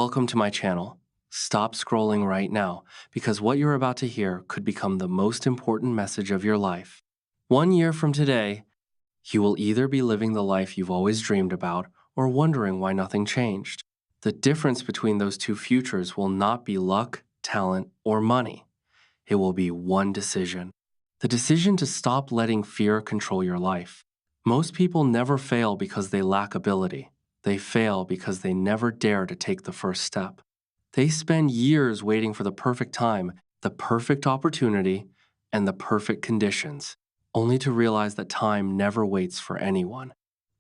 Welcome to my channel. Stop scrolling right now because what you're about to hear could become the most important message of your life. 1 year from today, you will either be living the life you've always dreamed about or wondering why nothing changed. The difference between those two futures will not be luck, talent, or money. It will be one decision. The decision to stop letting fear control your life. Most people never fail because they lack ability. They fail because they never dare to take the first step. They spend years waiting for the perfect time, the perfect opportunity, and the perfect conditions, only to realize that time never waits for anyone.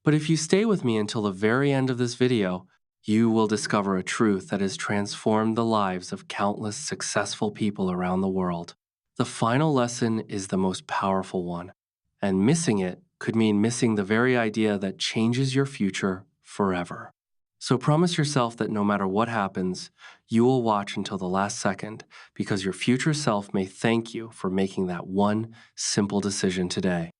But if you stay with me until the very end of this video, you will discover a truth that has transformed the lives of countless successful people around the world. The final lesson is the most powerful one, and missing it could mean missing the very idea that changes your future forever. So promise yourself that no matter what happens, you will watch until the last second because your future self may thank you for making that one simple decision today.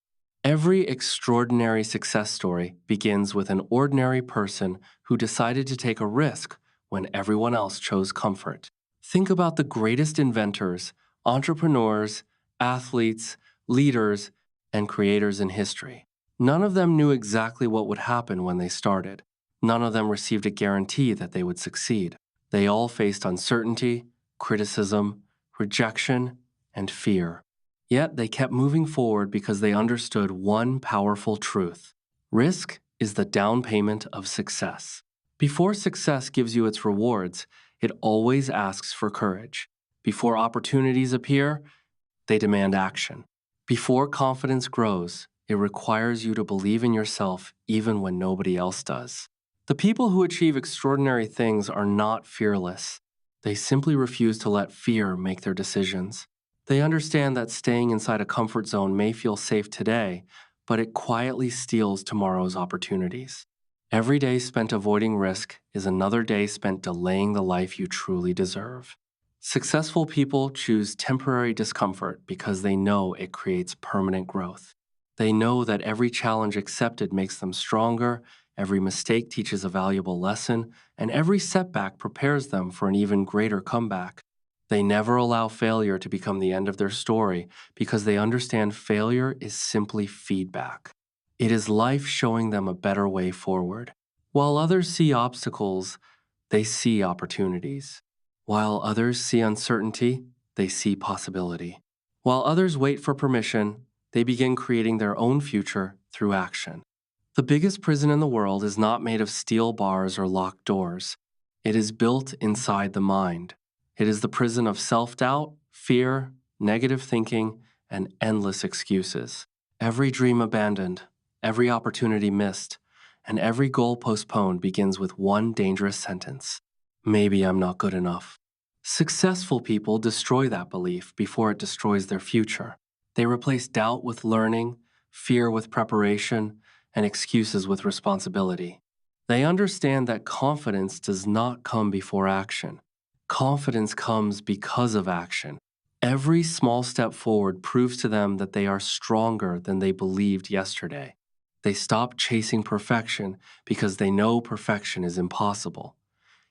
Every extraordinary success story begins with an ordinary person who decided to take a risk when everyone else chose comfort. Think about the greatest inventors, entrepreneurs, athletes, leaders, and creators in history. None of them knew exactly what would happen when they started. None of them received a guarantee that they would succeed. They all faced uncertainty, criticism, rejection, and fear. Yet they kept moving forward because they understood one powerful truth. Risk is the down payment of success. Before success gives you its rewards, it always asks for courage. Before opportunities appear, they demand action. Before confidence grows, it requires you to believe in yourself even when nobody else does. The people who achieve extraordinary things are not fearless. They simply refuse to let fear make their decisions. They understand that staying inside a comfort zone may feel safe today, but it quietly steals tomorrow's opportunities. Every day spent avoiding risk is another day spent delaying the life you truly deserve. Successful people choose temporary discomfort because they know it creates permanent growth. They know that every challenge accepted makes them stronger, every mistake teaches a valuable lesson, and every setback prepares them for an even greater comeback. They never allow failure to become the end of their story because they understand failure is simply feedback. It is life showing them a better way forward. While others see obstacles, they see opportunities. While others see uncertainty, they see possibility. While others wait for permission, they begin creating their own future through action. The biggest prison in the world is not made of steel bars or locked doors. It is built inside the mind. It is the prison of self-doubt, fear, negative thinking, and endless excuses. Every dream abandoned, every opportunity missed, and every goal postponed begins with one dangerous sentence. Maybe I'm not good enough. Successful people destroy that belief before it destroys their future. They replace doubt with learning, fear with preparation, and excuses with responsibility. They understand that confidence does not come before action. Confidence comes because of action. Every small step forward proves to them that they are stronger than they believed yesterday. They stop chasing perfection because they know perfection is impossible.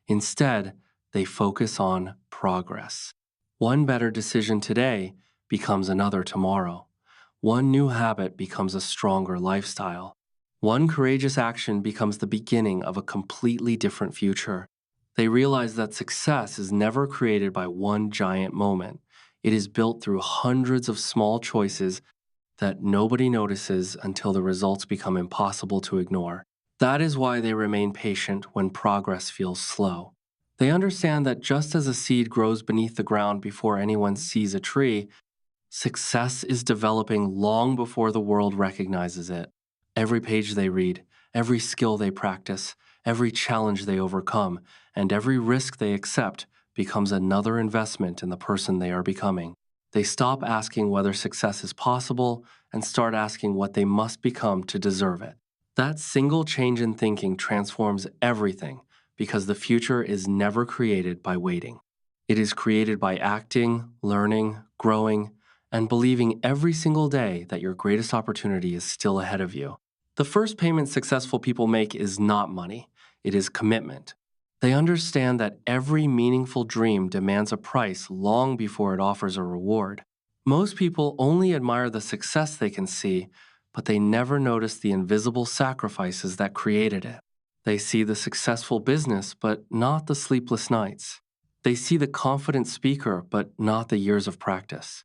Instead, they focus on progress. One better decision today becomes another tomorrow. One new habit becomes a stronger lifestyle. One courageous action becomes the beginning of a completely different future. They realize that success is never created by one giant moment. It is built through hundreds of small choices that nobody notices until the results become impossible to ignore. That is why they remain patient when progress feels slow. They understand that just as a seed grows beneath the ground before anyone sees a tree, success is developing long before the world recognizes it. Every page they read, every skill they practice, every challenge they overcome, and every risk they accept becomes another investment in the person they are becoming. They stop asking whether success is possible and start asking what they must become to deserve it. That single change in thinking transforms everything because the future is never created by waiting. It is created by acting, learning, growing, and believing every single day that your greatest opportunity is still ahead of you. The first payment successful people make is not money, it is commitment. They understand that every meaningful dream demands a price long before it offers a reward. Most people only admire the success they can see, but they never notice the invisible sacrifices that created it. They see the successful business, but not the sleepless nights. They see the confident speaker, but not the years of practice.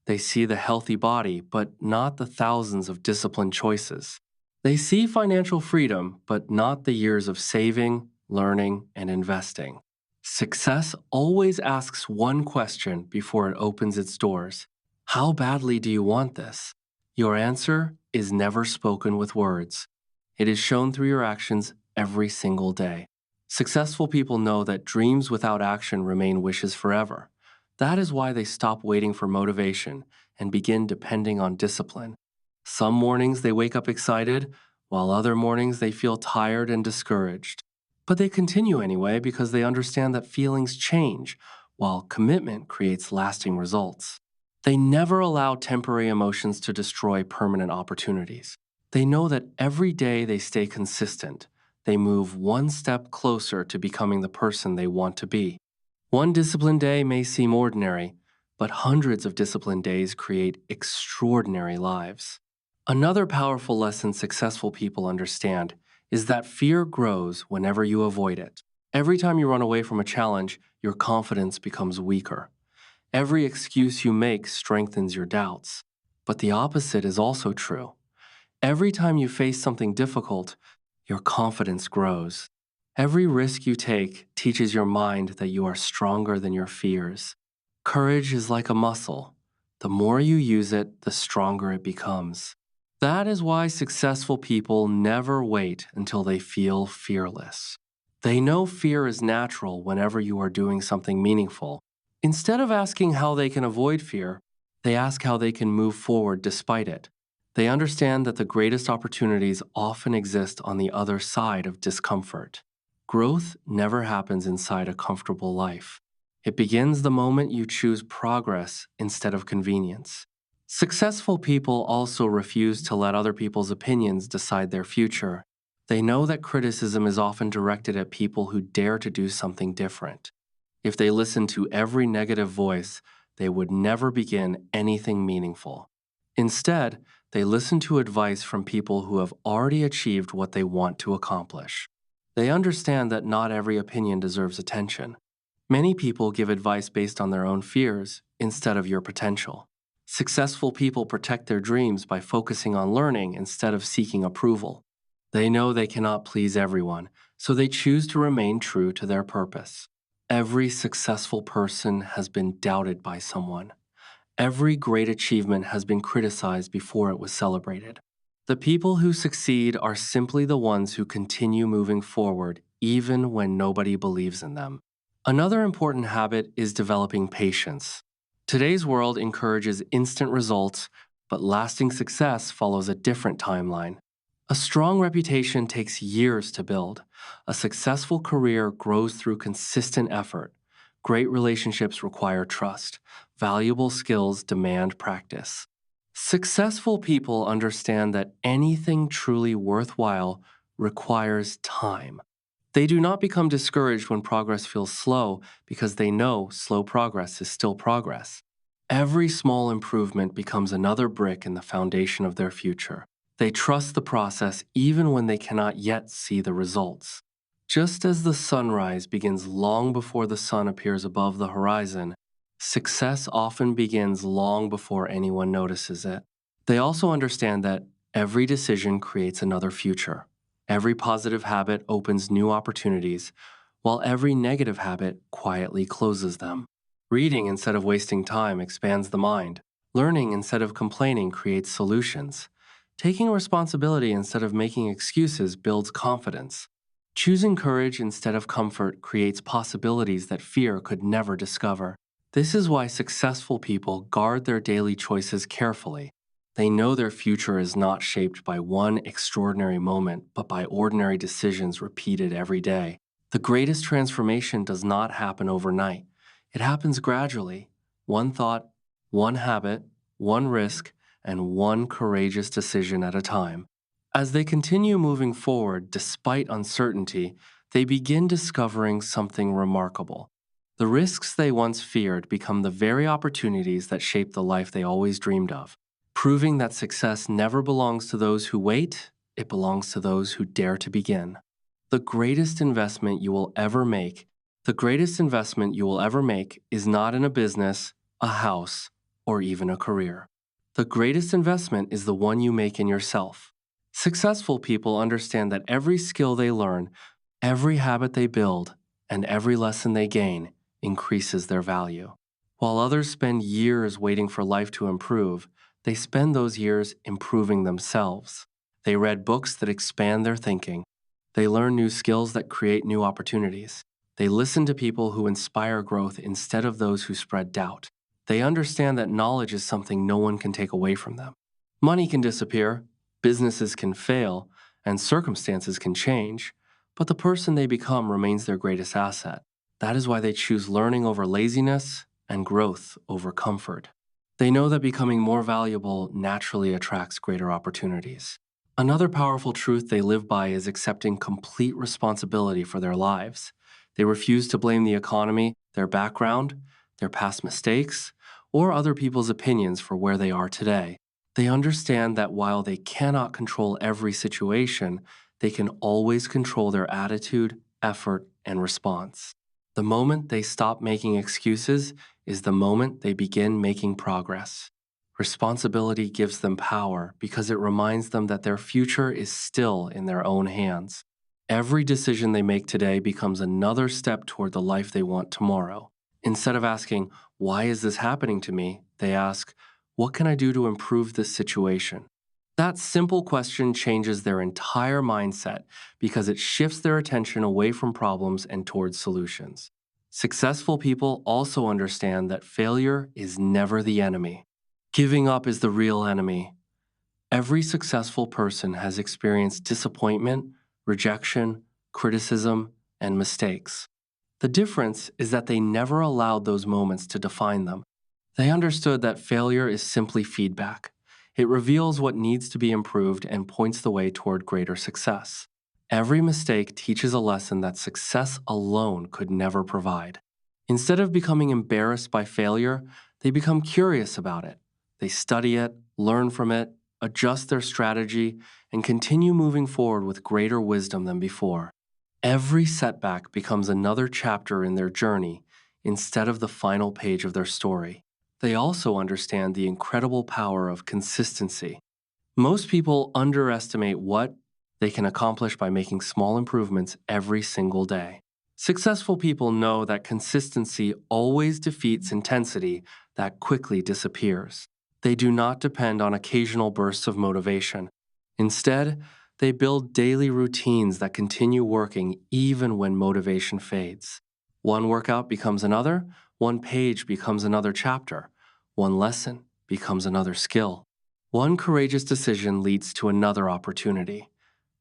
They see the healthy body, but not the thousands of disciplined choices. They see financial freedom, but not the years of saving, learning, and investing. Success always asks one question before it opens its doors. How badly do you want this? Your answer is never spoken with words. It is shown through your actions every single day. Successful people know that dreams without action remain wishes forever. That is why they stop waiting for motivation and begin depending on discipline. Some mornings they wake up excited, while other mornings they feel tired and discouraged. But they continue anyway because they understand that feelings change, while commitment creates lasting results. They never allow temporary emotions to destroy permanent opportunities. They know that every day they stay consistent, they move one step closer to becoming the person they want to be. One disciplined day may seem ordinary, but hundreds of disciplined days create extraordinary lives. Another powerful lesson successful people understand is that fear grows whenever you avoid it. Every time you run away from a challenge, your confidence becomes weaker. Every excuse you make strengthens your doubts. But the opposite is also true. Every time you face something difficult, your confidence grows. Every risk you take teaches your mind that you are stronger than your fears. Courage is like a muscle. The more you use it, the stronger it becomes. That is why successful people never wait until they feel fearless. They know fear is natural whenever you are doing something meaningful. Instead of asking how they can avoid fear, they ask how they can move forward despite it. They understand that the greatest opportunities often exist on the other side of discomfort. Growth never happens inside a comfortable life. It begins the moment you choose progress instead of convenience. Successful people also refuse to let other people's opinions decide their future. They know that criticism is often directed at people who dare to do something different. If they listened to every negative voice, they would never begin anything meaningful. Instead, they listen to advice from people who have already achieved what they want to accomplish. They understand that not every opinion deserves attention. Many people give advice based on their own fears instead of your potential. Successful people protect their dreams by focusing on learning instead of seeking approval. They know they cannot please everyone, so they choose to remain true to their purpose. Every successful person has been doubted by someone. Every great achievement has been criticized before it was celebrated. The people who succeed are simply the ones who continue moving forward even when nobody believes in them. Another important habit is developing patience. Today's world encourages instant results, but lasting success follows a different timeline. A strong reputation takes years to build. A successful career grows through consistent effort. Great relationships require trust. Valuable skills demand practice. Successful people understand that anything truly worthwhile requires time. They do not become discouraged when progress feels slow because they know slow progress is still progress. Every small improvement becomes another brick in the foundation of their future. They trust the process even when they cannot yet see the results. Just as the sunrise begins long before the sun appears above the horizon, success often begins long before anyone notices it. They also understand that every decision creates another future. Every positive habit opens new opportunities, while every negative habit quietly closes them. Reading instead of wasting time expands the mind. Learning instead of complaining creates solutions. Taking responsibility instead of making excuses builds confidence. Choosing courage instead of comfort creates possibilities that fear could never discover. This is why successful people guard their daily choices carefully. They know their future is not shaped by one extraordinary moment, but by ordinary decisions repeated every day. The greatest transformation does not happen overnight. It happens gradually. One thought, one habit, one risk, and one courageous decision at a time. As they continue moving forward despite uncertainty, they begin discovering something remarkable. The risks they once feared become the very opportunities that shape the life they always dreamed of, proving that success never belongs to those who wait, it belongs to those who dare to begin. The greatest investment you will ever make, the greatest investment you will ever make is not in a business, a house, or even a career. The greatest investment is the one you make in yourself. Successful people understand that every skill they learn, every habit they build, and every lesson they gain increases their value. While others spend years waiting for life to improve, they spend those years improving themselves. They read books that expand their thinking. They learn new skills that create new opportunities. They listen to people who inspire growth instead of those who spread doubt. They understand that knowledge is something no one can take away from them. Money can disappear, businesses can fail, and circumstances can change, but the person they become remains their greatest asset. That is why they choose learning over laziness and growth over comfort. They know that becoming more valuable naturally attracts greater opportunities. Another powerful truth they live by is accepting complete responsibility for their lives. They refuse to blame the economy, their background, their past mistakes, or other people's opinions for where they are today. They understand that while they cannot control every situation, they can always control their attitude, effort, and response. The moment they stop making excuses is the moment they begin making progress. Responsibility gives them power because it reminds them that their future is still in their own hands. Every decision they make today becomes another step toward the life they want tomorrow. Instead of asking, "Why is this happening to me?" they ask, "What can I do to improve this situation?" That simple question changes their entire mindset because it shifts their attention away from problems and towards solutions. Successful people also understand that failure is never the enemy. Giving up is the real enemy. Every successful person has experienced disappointment, rejection, criticism, and mistakes. The difference is that they never allowed those moments to define them. They understood that failure is simply feedback. It reveals what needs to be improved and points the way toward greater success. Every mistake teaches a lesson that success alone could never provide. Instead of becoming embarrassed by failure, they become curious about it. They study it, learn from it, adjust their strategy, and continue moving forward with greater wisdom than before. Every setback becomes another chapter in their journey instead of the final page of their story. They also understand the incredible power of consistency. Most people underestimate what they can accomplish by making small improvements every single day. Successful people know that consistency always defeats intensity that quickly disappears. They do not depend on occasional bursts of motivation. Instead, they build daily routines that continue working even when motivation fades. One workout becomes another, one page becomes another chapter, one lesson becomes another skill. One courageous decision leads to another opportunity.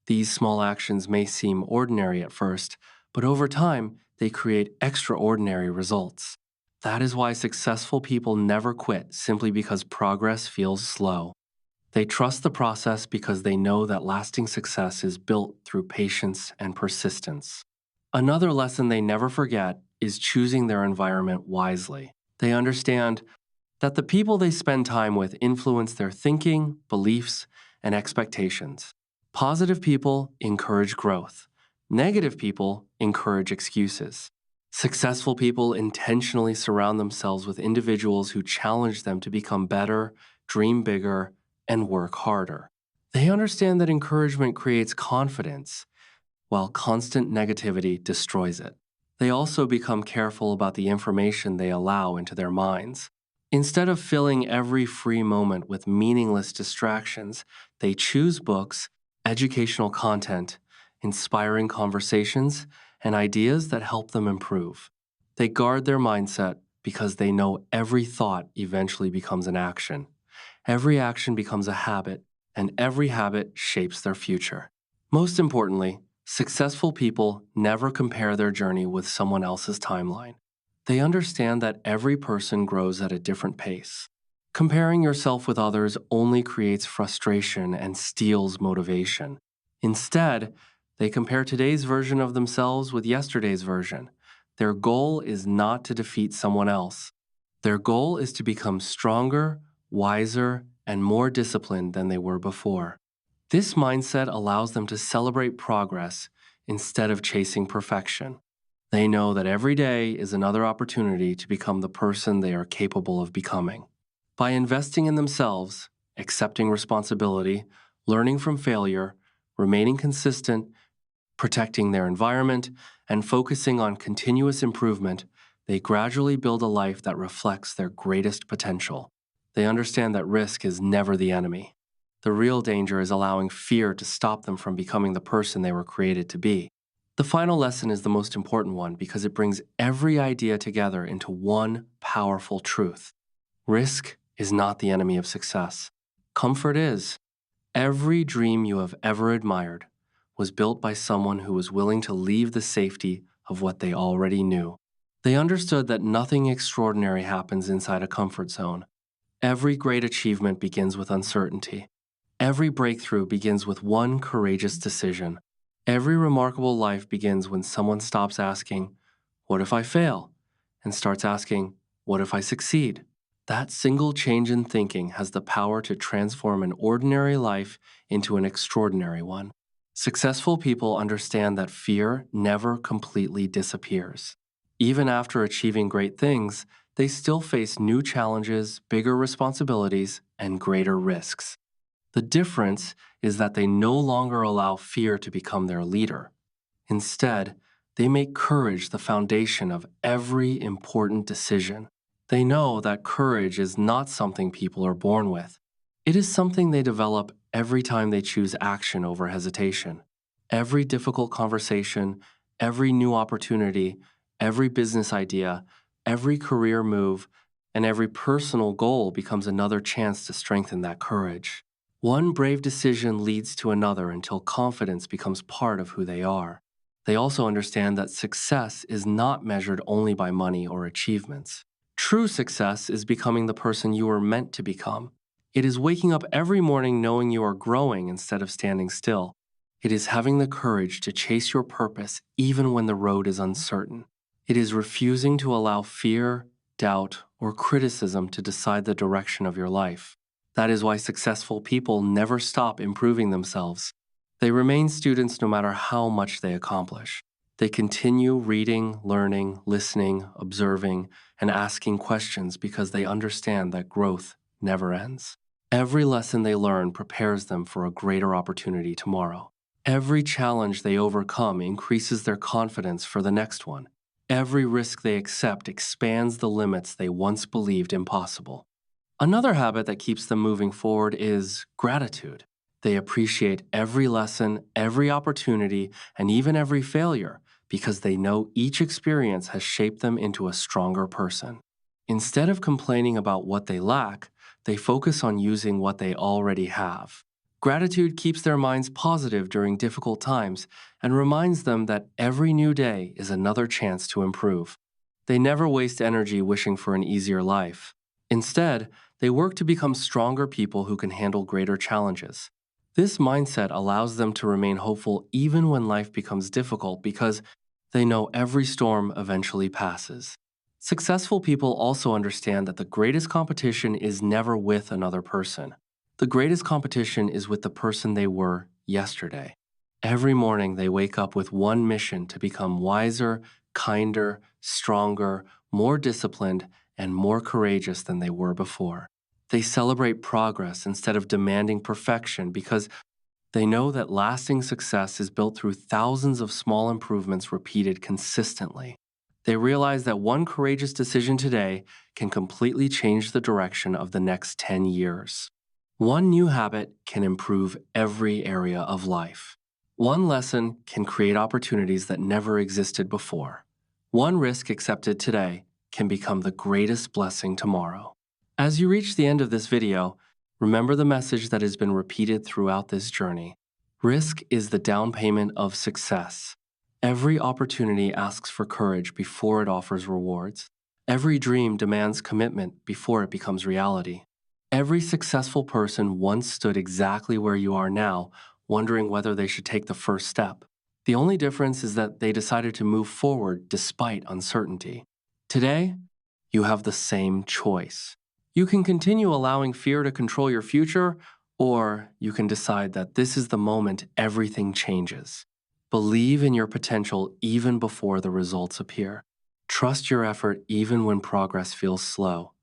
These small actions may seem ordinary at first, but over time, they create extraordinary results. That is why successful people never quit simply because progress feels slow. They trust the process because they know that lasting success is built through patience and persistence. Another lesson they never forget is choosing their environment wisely. They understand that the people they spend time with influence their thinking, beliefs, and expectations. Positive people encourage growth. Negative people encourage excuses. Successful people intentionally surround themselves with individuals who challenge them to become better, dream bigger, and work harder. They understand that encouragement creates confidence, while constant negativity destroys it. They also become careful about the information they allow into their minds. Instead of filling every free moment with meaningless distractions, they choose books, educational content, inspiring conversations, and ideas that help them improve. They guard their mindset because they know every thought eventually becomes an action. Every action becomes a habit, and every habit shapes their future. Most importantly, successful people never compare their journey with someone else's timeline. They understand that every person grows at a different pace. Comparing yourself with others only creates frustration and steals motivation. Instead, They compare today's version of themselves with yesterday's version. Their goal is not to defeat someone else. Their goal is to become stronger, wiser, and more disciplined than they were before. This mindset allows them to celebrate progress instead of chasing perfection. They know that every day is another opportunity to become the person they are capable of becoming. By investing in themselves, accepting responsibility, learning from failure, remaining consistent, protecting their environment, and focusing on continuous improvement, they gradually build a life that reflects their greatest potential. They understand that risk is never the enemy. The real danger is allowing fear to stop them from becoming the person they were created to be. The final lesson is the most important one because it brings every idea together into one powerful truth. Risk is not the enemy of success. Comfort is. Every dream you have ever admired was built by someone who was willing to leave the safety of what they already knew. They understood that nothing extraordinary happens inside a comfort zone. Every great achievement begins with uncertainty. Every breakthrough begins with one courageous decision. Every remarkable life begins when someone stops asking, "What if I fail?" and starts asking, "What if I succeed?" That single change in thinking has the power to transform an ordinary life into an extraordinary one. Successful people understand that fear never completely disappears. Even after achieving great things, they still face new challenges, bigger responsibilities, and greater risks. The difference is that they no longer allow fear to become their leader. Instead, they make courage the foundation of every important decision. They know that courage is not something people are born with. It is something they develop every time they choose action over hesitation. Every difficult conversation, every new opportunity, every business idea, every career move, and every personal goal becomes another chance to strengthen that courage. One brave decision leads to another until confidence becomes part of who they are. They also understand that success is not measured only by money or achievements. True success is becoming the person you are meant to become. It is waking up every morning knowing you are growing instead of standing still. It is having the courage to chase your purpose even when the road is uncertain. It is refusing to allow fear, doubt, or criticism to decide the direction of your life. That is why successful people never stop improving themselves. They remain students no matter how much they accomplish. They continue reading, learning, listening, observing, and asking questions because they understand that growth never ends. Every lesson they learn prepares them for a greater opportunity tomorrow. Every challenge they overcome increases their confidence for the next one. Every risk they accept expands the limits they once believed impossible. Another habit that keeps them moving forward is gratitude. They appreciate every lesson, every opportunity, and even every failure because they know each experience has shaped them into a stronger person. Instead of complaining about what they lack, they focus on using what they already have. Gratitude keeps their minds positive during difficult times and reminds them that every new day is another chance to improve. They never waste energy wishing for an easier life. Instead, they work to become stronger people who can handle greater challenges. This mindset allows them to remain hopeful even when life becomes difficult because they know every storm eventually passes. Successful people also understand that the greatest competition is never with another person. The greatest competition is with the person they were yesterday. Every morning they wake up with one mission to become wiser, kinder, stronger, more disciplined, and more courageous than they were before. They celebrate progress instead of demanding perfection because they know that lasting success is built through thousands of small improvements repeated consistently. They realize that one courageous decision today can completely change the direction of the next 10 years. One new habit can improve every area of life. One lesson can create opportunities that never existed before. One risk accepted today can become the greatest blessing tomorrow. As you reach the end of this video, remember the message that has been repeated throughout this journey. Risk is the down payment of success. Every opportunity asks for courage before it offers rewards. Every dream demands commitment before it becomes reality. Every successful person once stood exactly where you are now, wondering whether they should take the first step. The only difference is that they decided to move forward despite uncertainty. Today, you have the same choice. You can continue allowing fear to control your future, or you can decide that this is the moment everything changes. Believe in your potential even before the results appear. Trust your effort even when progress feels slow.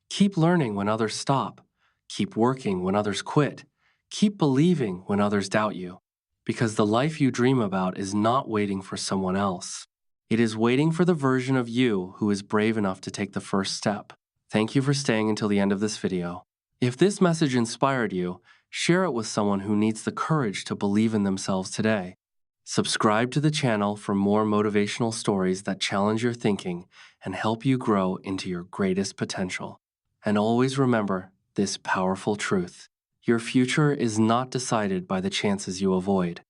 Keep learning when others stop. Keep working when others quit. Keep believing when others doubt you. Because the life you dream about is not waiting for someone else. It is waiting for the version of you who is brave enough to take the first step. Thank you for staying until the end of this video. If this message inspired you, share it with someone who needs the courage to believe in themselves today. Subscribe to the channel for more motivational stories that challenge your thinking and help you grow into your greatest potential. And always remember this powerful truth. Your future is not decided by the chances you avoid.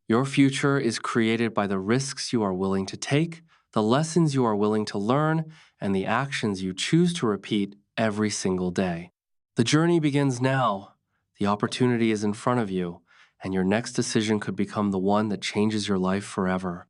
Your future is created by the risks you are willing to take, the lessons you are willing to learn, and the actions you choose to repeat every single day. The journey begins now. The opportunity is in front of you, and your next decision could become the one that changes your life forever.